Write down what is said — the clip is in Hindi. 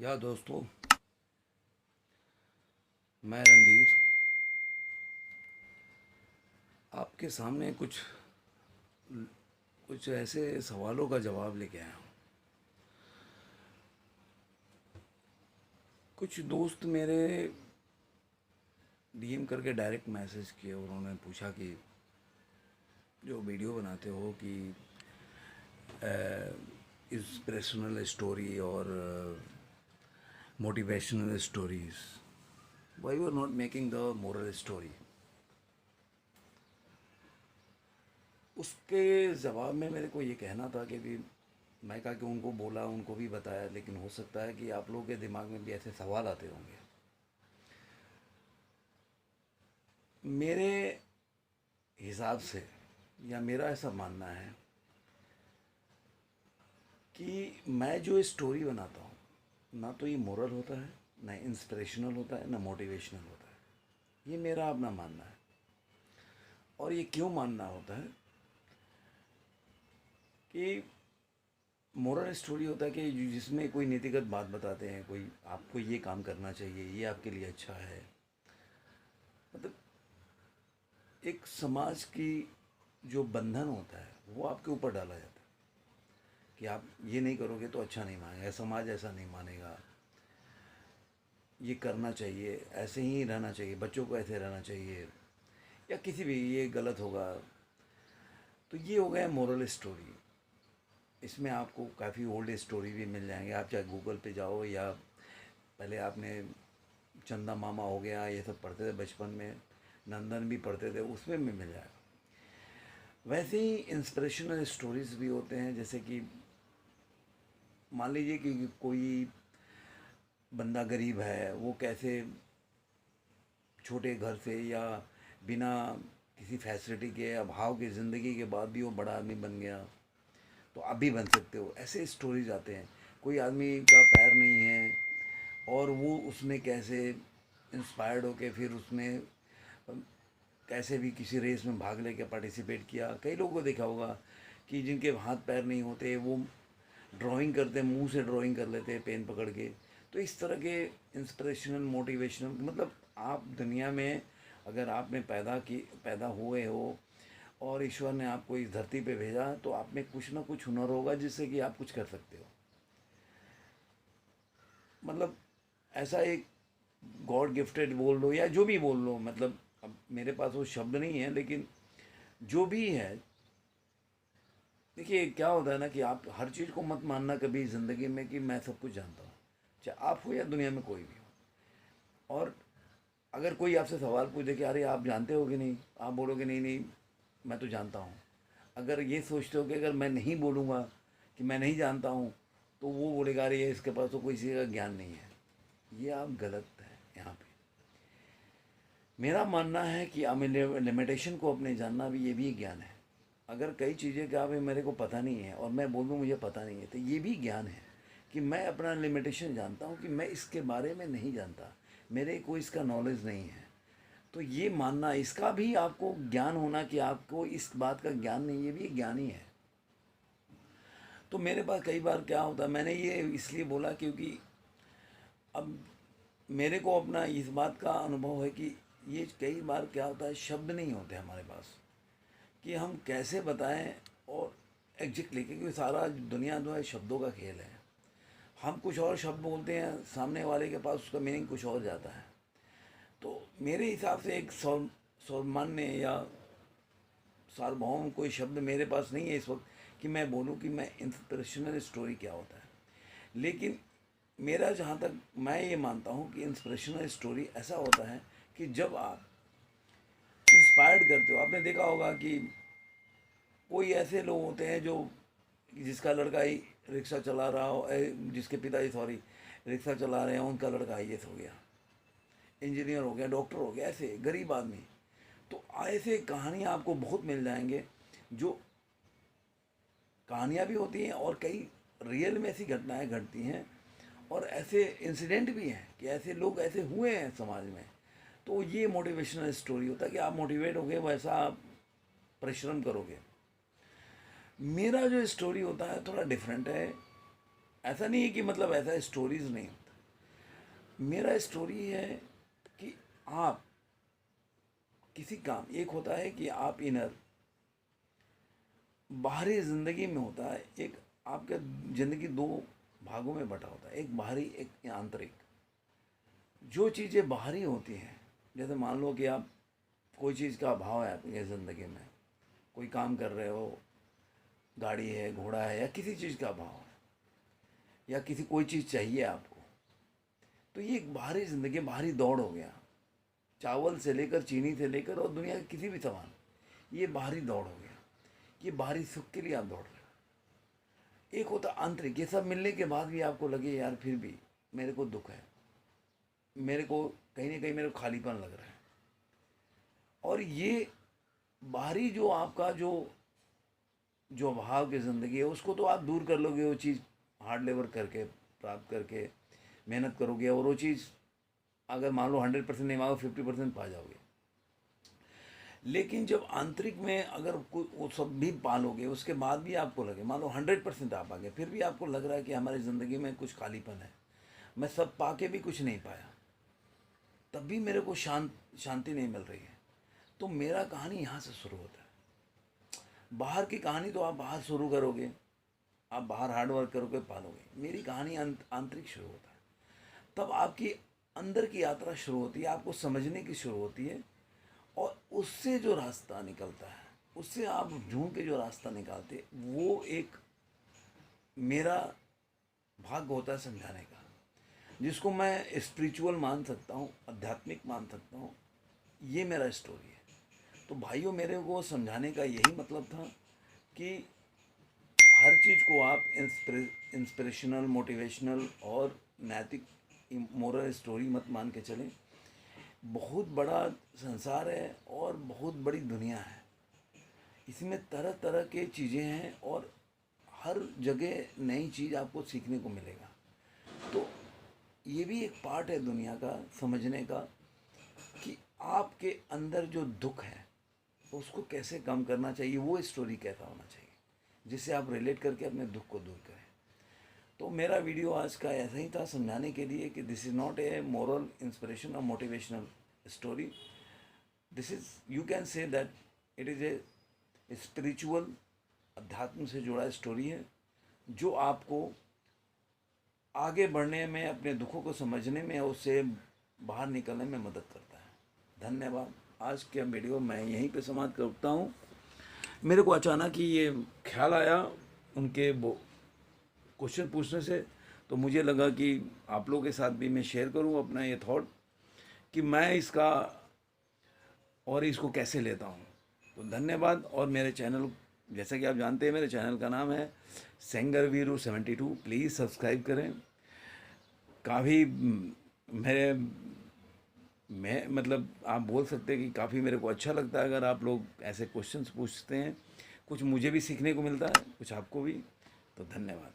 या दोस्तों, मैं रणधीर आपके सामने कुछ ऐसे सवालों का जवाब लेके आया हूँ। कुछ दोस्त मेरे डीएम करके डायरेक्ट मैसेज किए और उन्होंने पूछा कि जो वीडियो बनाते हो कि इंस्पिरेशनल स्टोरी और motivational stories, why you are not making the moral story. उसके जवाब में मेरे को ये कहना था कि भी मैं कहा कि उनको बोला, उनको भी बताया, लेकिन हो सकता है कि आप लोगों के दिमाग में भी ऐसे सवाल आते होंगे। मेरे हिसाब से या मेरा ऐसा मानना है कि मैं जो स्टोरी बनाता हूँ ना तो ये मोरल होता है, ना इंस्पिरेशनल होता है, ना मोटिवेशनल होता है। ये मेरा अपना मानना है। और ये क्यों मानना होता है कि मोरल स्टोरी होता है कि जिसमें कोई नीतिगत बात बताते हैं, कोई आपको ये काम करना चाहिए, ये आपके लिए अच्छा है। मतलब एक समाज की जो बंधन होता है वो आपके ऊपर डाला जाता है कि आप ये नहीं करोगे तो अच्छा नहीं मानेगा, समाज ऐसा नहीं मानेगा, ये करना चाहिए, ऐसे ही रहना चाहिए, बच्चों को ऐसे रहना चाहिए, या किसी भी ये गलत होगा। तो ये हो गया मोरल स्टोरी। इसमें आपको काफ़ी ओल्ड स्टोरी भी मिल जाएंगे। आप चाहे गूगल पे जाओ या पहले आपने चंदा मामा हो गया, ये सब पढ़ते थे बचपन में, नंदन भी पढ़ते थे, उसमें भी मिल जाएगा। वैसे ही इंस्पिरेशनल स्टोरीज भी होते हैं। जैसे कि मान लीजिए कि कोई बंदा गरीब है, वो कैसे छोटे घर से या बिना किसी फैसिलिटी के अभाव की ज़िंदगी के बाद भी वो बड़ा आदमी बन गया। तो आप भी बन सकते हो, ऐसे स्टोरीज आते हैं। कोई आदमी का पैर नहीं है और वो उसने कैसे इंस्पायर्ड होके फिर उसने कैसे भी किसी रेस में भाग लेके पार्टिसिपेट किया। कई लोगों को देखा होगा कि जिनके हाथ पैर नहीं होते वो ड्राइंग करते, मुंह से ड्राइंग कर लेते हैं पेन पकड़ के। तो इस तरह के इंस्पिरेशनल मोटिवेशनल, मतलब आप दुनिया में अगर आपने पैदा हुए हो और ईश्वर ने आपको इस धरती पे भेजा, तो आप में कुछ ना कुछ हुनर होगा जिससे कि आप कुछ कर सकते हो। मतलब ऐसा एक गॉड गिफ्टेड बोल लो या जो भी बोल लो, मतलब अब मेरे पास वो शब्द नहीं है, लेकिन जो भी है। देखिए क्या होता है ना कि आप हर चीज़ को मत मानना कभी ज़िंदगी में कि मैं सब कुछ जानता हूँ, चाहे आप हो या दुनिया में कोई भी हो। और अगर कोई आपसे सवाल पूछे कि अरे आप जानते हो कि नहीं, आप बोलोगे नहीं नहीं मैं तो जानता हूँ। अगर ये सोचते हो कि अगर मैं नहीं बोलूँगा कि मैं नहीं जानता हूँ, तो वो बोलेगा अरे ये इसके पास तो कोई चीज़ का ज्ञान नहीं है। ये आप गलत है यहाँ पे। मेरा मानना है कि हमें लिमिटेशन को अपने जानना भी, ये भी ज्ञान है। अगर कई चीज़ें का अभी मेरे को पता नहीं है और मैं बोल दूँ मुझे पता नहीं है, तो ये भी ज्ञान है कि मैं अपना लिमिटेशन जानता हूँ कि मैं इसके बारे में नहीं जानता, मेरे को इसका नॉलेज नहीं है। तो ये मानना, इसका भी आपको ज्ञान होना कि आपको इस बात का ज्ञान नहीं, ये भी ज्ञान ही है। तो मेरे पास कई बार क्या होता है, मैंने ये इसलिए बोला क्योंकि अब मेरे को अपना इस बात का अनुभव है कि ये कई बार क्या होता है, शब्द नहीं होते हमारे पास कि हम कैसे बताएं। और एग्जैक्टली क्योंकि सारा दुनिया जो है शब्दों का खेल है। हम कुछ और शब्द बोलते हैं, सामने वाले के पास उसका मीनिंग कुछ और जाता है। तो मेरे हिसाब से एक सर्वमान्य या सार्वभौम कोई शब्द मेरे पास नहीं है इस वक्त कि मैं बोलूं कि मैं इंस्पिरेशनल स्टोरी क्या होता है। लेकिन मेरा जहाँ तक मैं ये मानता हूँ कि इंस्पिरेशनल स्टोरी ऐसा होता है कि जब आप इंस्पायर्ड करते हो। आपने देखा होगा कि कोई ऐसे लोग होते हैं जो, जिसका लड़का ही रिक्शा चला रहा हो, जिसके पिताजी सॉरी रिक्शा चला रहे हैं, उनका लड़का आईएएस हो गया, इंजीनियर हो गया, डॉक्टर हो गया, ऐसे गरीब आदमी। तो ऐसे कहानियाँ आपको बहुत मिल जाएंगे, जो कहानियाँ भी होती हैं और कई रियल में ऐसी घटनाएं घटती हैं और ऐसे इंसिडेंट भी हैं कि ऐसे लोग ऐसे हुए हैं समाज में। तो ये मोटिवेशनल स्टोरी होता है कि आप मोटिवेट होगे, वैसा आप परिश्रम करोगे। मेरा जो स्टोरी होता है थोड़ा डिफरेंट है। ऐसा नहीं है कि मतलब ऐसा स्टोरीज नहीं होता, मेरा स्टोरी है कि आप किसी काम, एक होता है कि आप इनर, बाहरी ज़िंदगी में होता है एक, आपका ज़िंदगी दो भागों में बटा होता है, एक बाहरी एक आंतरिक। जो चीज़ें बाहरी होती हैं, जैसे मान लो कि आप कोई चीज़ का अभाव है आपकी ज़िंदगी में, कोई काम कर रहे हो, गाड़ी है, घोड़ा है, या किसी चीज़ का अभाव है, या किसी कोई चीज़ चाहिए आपको, तो ये एक बाहरी ज़िंदगी, बाहरी दौड़ हो गया। चावल से लेकर, चीनी से लेकर, और दुनिया के किसी भी सामान, ये बाहरी दौड़ हो गया। ये बाहरी सुख के लिए आप दौड़ रहे हो। एक होता आंतरिक, ये सब मिलने के बाद भी आपको लगे यार फिर भी मेरे को दुख है, मेरे को कहीं ना कहीं मेरे को खालीपन लग रहा है। और ये बाहरी जो आपका जो जो अभाव की ज़िंदगी है, उसको तो आप दूर कर लोगे, वो चीज़ हार्ड लेबर करके प्राप्त करके मेहनत करोगे, और वो चीज़ अगर मान लो 100% नहीं मांगो, 50% पा जाओगे। लेकिन जब आंतरिक में अगर वो सब भी पालोगे, उसके बाद भी आपको लगे, मान लो 100% आप आ गए, फिर भी आपको लग रहा है कि हमारी ज़िंदगी में कुछ खालीपन है, मैं सब पाके भी कुछ नहीं पाया, तब भी मेरे को शांति नहीं मिल रही है, तो मेरा कहानी यहाँ से शुरू होता है। बाहर की कहानी तो आप बाहर शुरू करोगे, आप बाहर हार्ड वर्क करोगे, पालोगे। मेरी कहानी आंतरिक शुरू होता है, तब आपकी अंदर की यात्रा शुरू होती है, आपको समझने की शुरू होती है, और उससे जो रास्ता निकलता है, उससे आप ढूंढ के जो रास्ता निकालते, वो एक मेरा भाग्य होता है समझाने का, जिसको मैं स्पिरिचुअल मान सकता हूँ, आध्यात्मिक मान सकता हूँ। ये मेरा स्टोरी है। तो भाइयों, मेरे को समझाने का यही मतलब था कि हर चीज़ को आप इंस्पिरेशनल, मोटिवेशनल और नैतिक, मोरल स्टोरी मत मान के चलें। बहुत बड़ा संसार है और बहुत बड़ी दुनिया है, इसमें तरह तरह के चीज़ें हैं, और हर जगह नई चीज़ आपको सीखने को मिलेगा। तो ये भी एक पार्ट है दुनिया का, समझने का, कि आपके अंदर जो दुख है उसको कैसे कम करना चाहिए, वो स्टोरी कैसा होना चाहिए, जिससे आप रिलेट करके अपने दुख को दूर करें। तो मेरा वीडियो आज का ऐसा ही था, समझाने के लिए कि this is not a moral, inspiration और motivational story. This is, you can say that it is a spiritual, अध्यात्म से जुड़ा स्टोरी है, जो आपको आगे बढ़ने में, अपने दुखों को समझने में, उससे बाहर निकलने में मदद करता है। धन्यवाद। आज के वीडियो मैं यहीं पे समाप्त करता हूँ। मेरे को अचानक ही ये ख्याल आया उनके वो क्वेश्चन पूछने से, तो मुझे लगा कि आप लोगों के साथ भी मैं शेयर करूं अपना ये थॉट, कि मैं इसका और इसको कैसे लेता हूं। तो धन्यवाद। और मेरे चैनल, जैसा कि आप जानते हैं, मेरे चैनल का नाम है सेंगर वीरू 72। प्लीज़ सब्सक्राइब करें। काफ़ी मेरे मैं मतलब आप बोल सकते हैं कि काफ़ी मेरे को अच्छा लगता है अगर आप लोग ऐसे क्वेश्चंस पूछते हैं। कुछ मुझे भी सीखने को मिलता है, कुछ आपको भी। तो धन्यवाद।